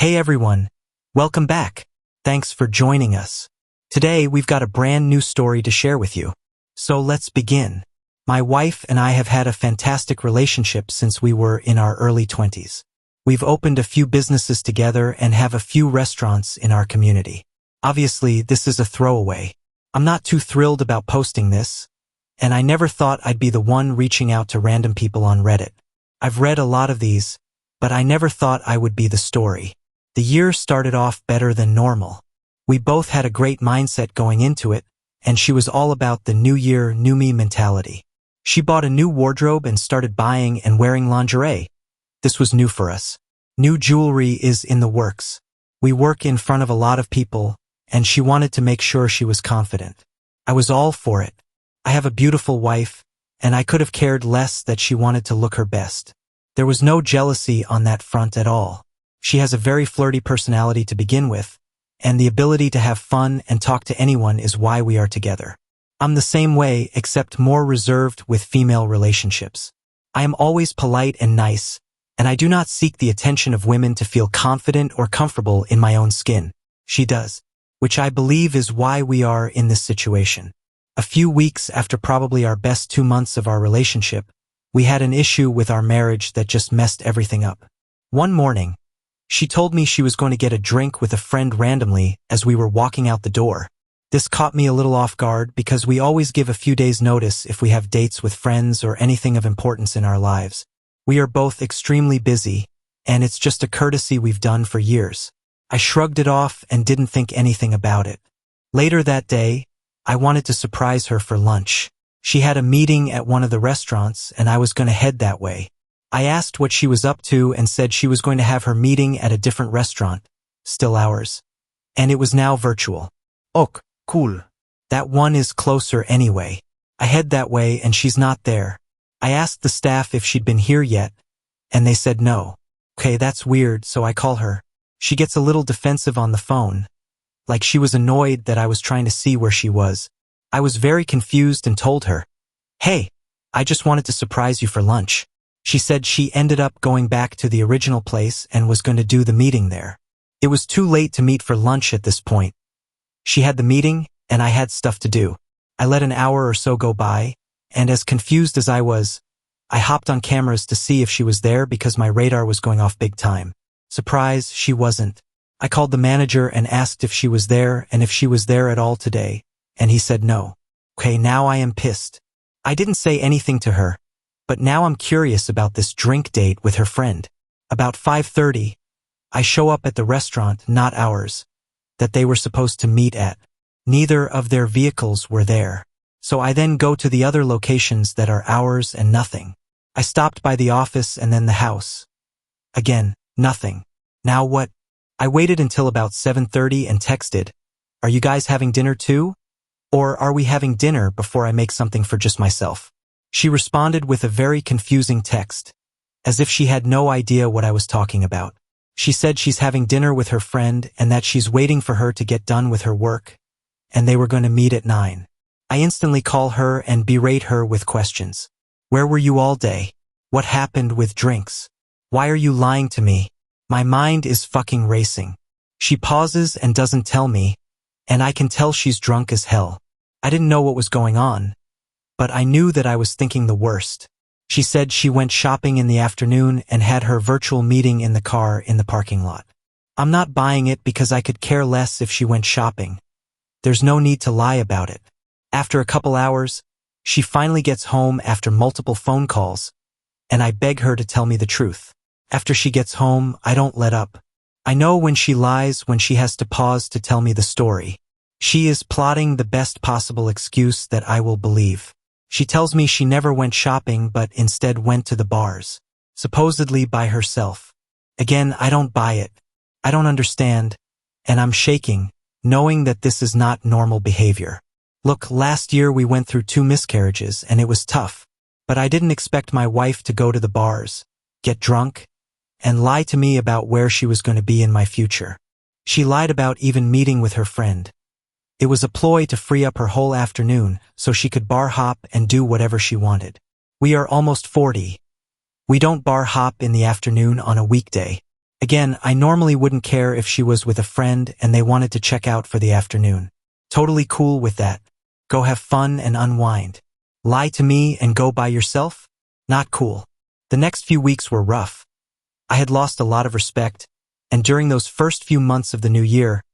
Hey everyone, welcome back. Thanks for joining us. Today we've got a brand new story to share with you. So let's begin. My wife and I have had a fantastic relationship since we were in our early 20s. We've opened a few businesses together and have a few restaurants in our community. Obviously, this is a throwaway. I'm not too thrilled about posting this, and I never thought I'd be the one reaching out to random people on Reddit. I've read a lot of these, but I never thought I would be the story. The year started off better than normal. We both had a great mindset going into it, and she was all about the new year, new me mentality. She bought a new wardrobe and started buying and wearing lingerie. This was new for us. New jewelry is in the works. We work in front of a lot of people, and she wanted to make sure she was confident. I was all for it. I have a beautiful wife, and I could have cared less that she wanted to look her best. There was no jealousy on that front at all. She has a very flirty personality to begin with, and the ability to have fun and talk to anyone is why we are together. I'm the same way, except more reserved with female relationships. I am always polite and nice, and I do not seek the attention of women to feel confident or comfortable in my own skin. She does, which I believe is why we are in this situation. A few weeks after probably our best 2 months of our relationship, we had an issue with our marriage that just messed everything up. One morning, she told me she was going to get a drink with a friend randomly as we were walking out the door. This caught me a little off guard because we always give a few days' notice if we have dates with friends or anything of importance in our lives. We are both extremely busy, and it's just a courtesy we've done for years. I shrugged it off and didn't think anything about it. Later that day, I wanted to surprise her for lunch. She had a meeting at one of the restaurants and I was going to head that way. I asked what she was up to and said she was going to have her meeting at a different restaurant, still ours. And it was now virtual. Ok, cool. That one is closer anyway. I head that way and she's not there. I asked the staff if she'd been here yet, and they said no. Okay, that's weird, so I call her. She gets a little defensive on the phone, like she was annoyed that I was trying to see where she was. I was very confused and told her, "Hey, I just wanted to surprise you for lunch." She said she ended up going back to the original place and was going to do the meeting there. It was too late to meet for lunch at this point. She had the meeting, and I had stuff to do. I let an hour or so go by, and as confused as I was, I hopped on cameras to see if she was there because my radar was going off big time. Surprise, she wasn't. I called the manager and asked if she was there and if she was there at all today, and he said no. Okay, now I am pissed. I didn't say anything to her, but now I'm curious about this drink date with her friend. About 5:30, I show up at the restaurant, not ours, that they were supposed to meet at. Neither of their vehicles were there. So I then go to the other locations that are ours and nothing. I stopped by the office and then the house. Again, nothing. Now what? I waited until about 7:30 and texted, "Are you guys having dinner too? Or are we having dinner before I make something for just myself?" She responded with a very confusing text, as if she had no idea what I was talking about. She said she's having dinner with her friend and that she's waiting for her to get done with her work, and they were going to meet at 9. I instantly call her and berate her with questions. Where were you all day? What happened with drinks? Why are you lying to me? My mind is fucking racing. She pauses and doesn't tell me, and I can tell she's drunk as hell. I didn't know what was going on, but I knew that I was thinking the worst. She said she went shopping in the afternoon and had her virtual meeting in the car in the parking lot. I'm not buying it because I could care less if she went shopping. There's no need to lie about it. After a couple hours, she finally gets home after multiple phone calls, and I beg her to tell me the truth. After she gets home, I don't let up. I know when she lies when she has to pause to tell me the story. She is plotting the best possible excuse that I will believe. She tells me she never went shopping but instead went to the bars, supposedly by herself. Again, I don't buy it. I don't understand, and I'm shaking, knowing that this is not normal behavior. Look, last year we went through 2 miscarriages and it was tough, but I didn't expect my wife to go to the bars, get drunk, and lie to me about where she was going to be in my future. She lied about even meeting with her friend. It was a ploy to free up her whole afternoon so she could bar hop and do whatever she wanted. We are almost 40. We don't bar hop in the afternoon on a weekday. Again, I normally wouldn't care if she was with a friend and they wanted to check out for the afternoon. Totally cool with that. Go have fun and unwind. Lie to me and go by yourself? Not cool. The next few weeks were rough. I had lost a lot of respect, and during those first few months of the new year,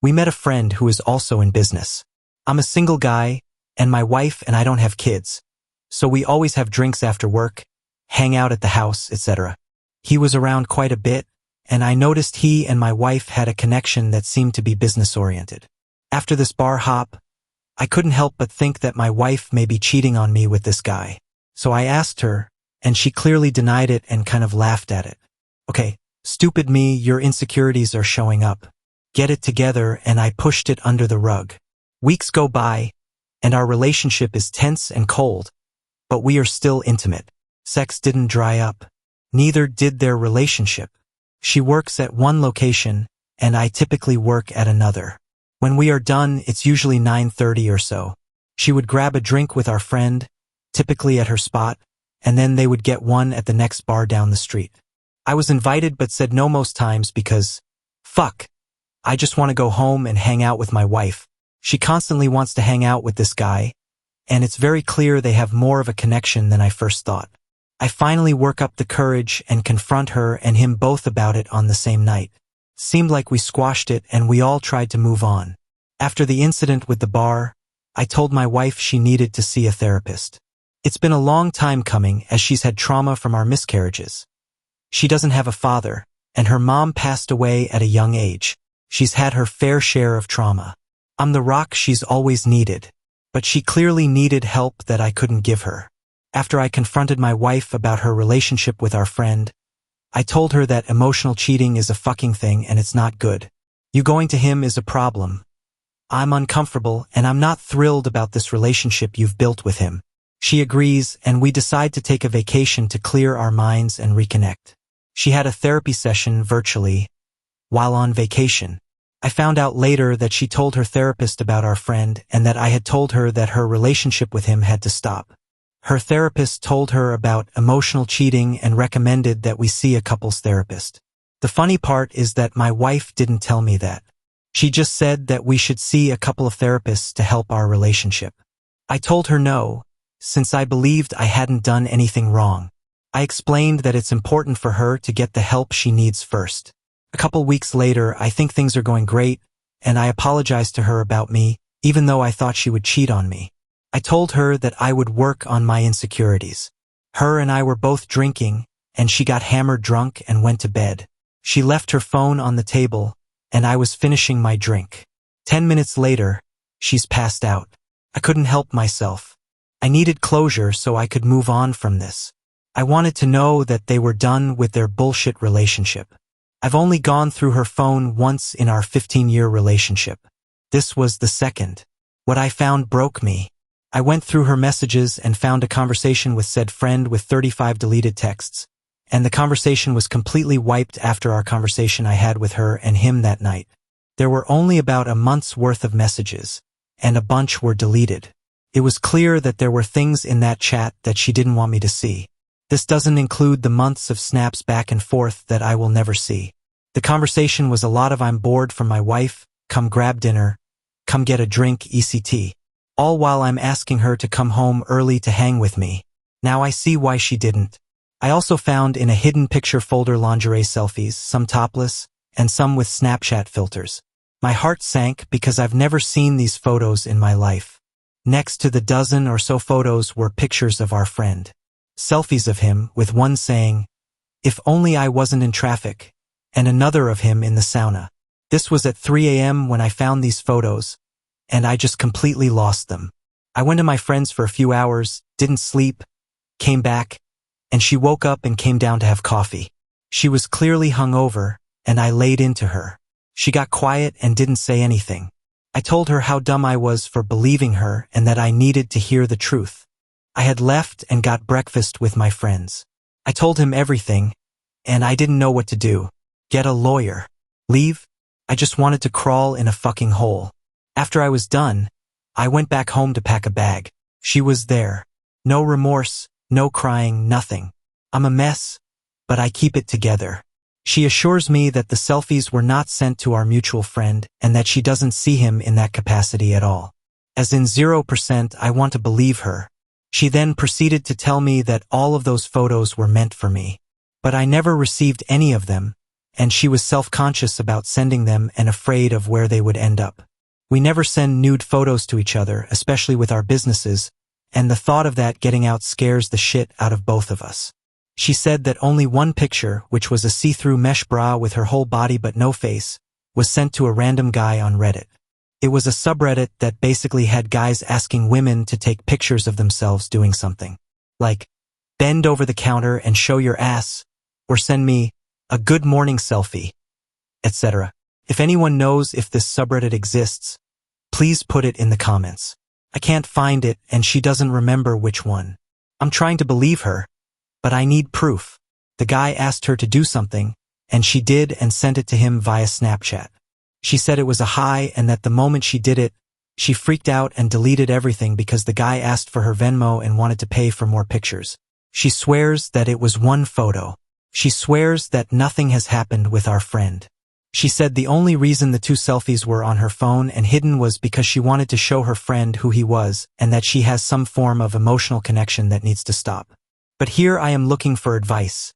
we met a friend who is also in business. I'm a single guy, and my wife and I don't have kids, so we always have drinks after work, hang out at the house, etc. He was around quite a bit, and I noticed he and my wife had a connection that seemed to be business-oriented. After this bar hop, I couldn't help but think that my wife may be cheating on me with this guy. So I asked her, and she clearly denied it and kind of laughed at it. Okay, stupid me, your insecurities are showing up. Get it together, and I pushed it under the rug. Weeks go by, and our relationship is tense and cold, but we are still intimate. Sex didn't dry up. Neither did their relationship. She works at one location, and I typically work at another. When we are done, it's usually 9:30 or so. She would grab a drink with our friend, typically at her spot, and then they would get one at the next bar down the street. I was invited but said no most times because, fuck, I just want to go home and hang out with my wife. She constantly wants to hang out with this guy, and it's very clear they have more of a connection than I first thought. I finally work up the courage and confront her and him both about it on the same night. Seemed like we squashed it and we all tried to move on. After the incident with the bar, I told my wife she needed to see a therapist. It's been a long time coming as she's had trauma from our miscarriages. She doesn't have a father, and her mom passed away at a young age. She's had her fair share of trauma. I'm the rock she's always needed, but she clearly needed help that I couldn't give her. After I confronted my wife about her relationship with our friend, I told her that emotional cheating is a fucking thing and it's not good. You going to him is a problem. I'm uncomfortable and I'm not thrilled about this relationship you've built with him. She agrees and we decide to take a vacation to clear our minds and reconnect. She had a therapy session virtually while on vacation. I found out later that she told her therapist about our friend and that I had told her that her relationship with him had to stop. Her therapist told her about emotional cheating and recommended that we see a couples therapist. The funny part is that my wife didn't tell me that. She just said that we should see a couple of therapists to help our relationship. I told her no, since I believed I hadn't done anything wrong. I explained that it's important for her to get the help she needs first. A couple weeks later, I think things are going great, and I apologized to her about me, even though I thought she would cheat on me. I told her that I would work on my insecurities. Her and I were both drinking, and she got hammered drunk and went to bed. She left her phone on the table, and I was finishing my drink. 10 minutes later, she's passed out. I couldn't help myself. I needed closure so I could move on from this. I wanted to know that they were done with their bullshit relationship. I've only gone through her phone once in our 15-year relationship. This was the second. What I found broke me. I went through her messages and found a conversation with said friend with 35 deleted texts, and the conversation was completely wiped after our conversation I had with her and him that night. There were only about a month's worth of messages, and a bunch were deleted. It was clear that there were things in that chat that she didn't want me to see. This doesn't include the months of snaps back and forth that I will never see. The conversation was a lot of "I'm bored" from my wife, "come grab dinner," "come get a drink," etc. All while I'm asking her to come home early to hang with me. Now I see why she didn't. I also found in a hidden picture folder lingerie selfies, some topless, and some with Snapchat filters. My heart sank because I've never seen these photos in my life. Next to the dozen or so photos were pictures of our friend. Selfies of him, with one saying, "If only I wasn't in traffic," and another of him in the sauna. This was at 3 a.m. when I found these photos, and I just completely lost them. I went to my friend's for a few hours, didn't sleep, came back, and she woke up and came down to have coffee. She was clearly hungover, and I laid into her. She got quiet and didn't say anything. I told her how dumb I was for believing her and that I needed to hear the truth. I had left and got breakfast with my friends. I told him everything, and I didn't know what to do. Get a lawyer. Leave? I just wanted to crawl in a fucking hole. After I was done, I went back home to pack a bag. She was there. No remorse, no crying, nothing. I'm a mess, but I keep it together. She assures me that the selfies were not sent to our mutual friend and that she doesn't see him in that capacity at all. As in 0%, I want to believe her. She then proceeded to tell me that all of those photos were meant for me. But I never received any of them, and she was self-conscious about sending them and afraid of where they would end up. We never send nude photos to each other, especially with our businesses, and the thought of that getting out scares the shit out of both of us. She said that only one picture, which was a see-through mesh bra with her whole body but no face, was sent to a random guy on Reddit. It was a subreddit that basically had guys asking women to take pictures of themselves doing something. Like, bend over the counter and show your ass, or send me a good morning selfie, etc. If anyone knows if this subreddit exists, please put it in the comments. I can't find it and she doesn't remember which one. I'm trying to believe her, but I need proof. The guy asked her to do something, and she did and sent it to him via Snapchat. She said it was a high and that the moment she did it, she freaked out and deleted everything because the guy asked for her Venmo and wanted to pay for more pictures. She swears that it was one photo. She swears that nothing has happened with our friend. She said the only reason the two selfies were on her phone and hidden was because she wanted to show her friend who he was and that she has some form of emotional connection that needs to stop. But here I am looking for advice.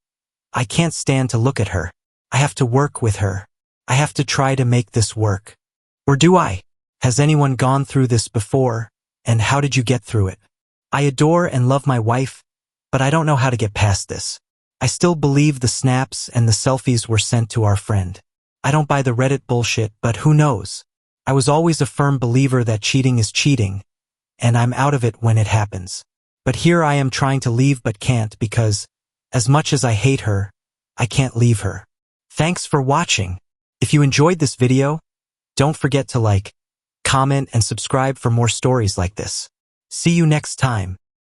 I can't stand to look at her. I have to work with her. I have to try to make this work. Or do I? Has anyone gone through this before? And how did you get through it? I adore and love my wife, but I don't know how to get past this. I still believe the snaps and the selfies were sent to our friend. I don't buy the Reddit bullshit, but who knows? I was always a firm believer that cheating is cheating, and I'm out of it when it happens. But here I am trying to leave but can't because, as much as I hate her, I can't leave her. Thanks for watching. If you enjoyed this video, don't forget to like, comment, and subscribe for more stories like this. See you next time.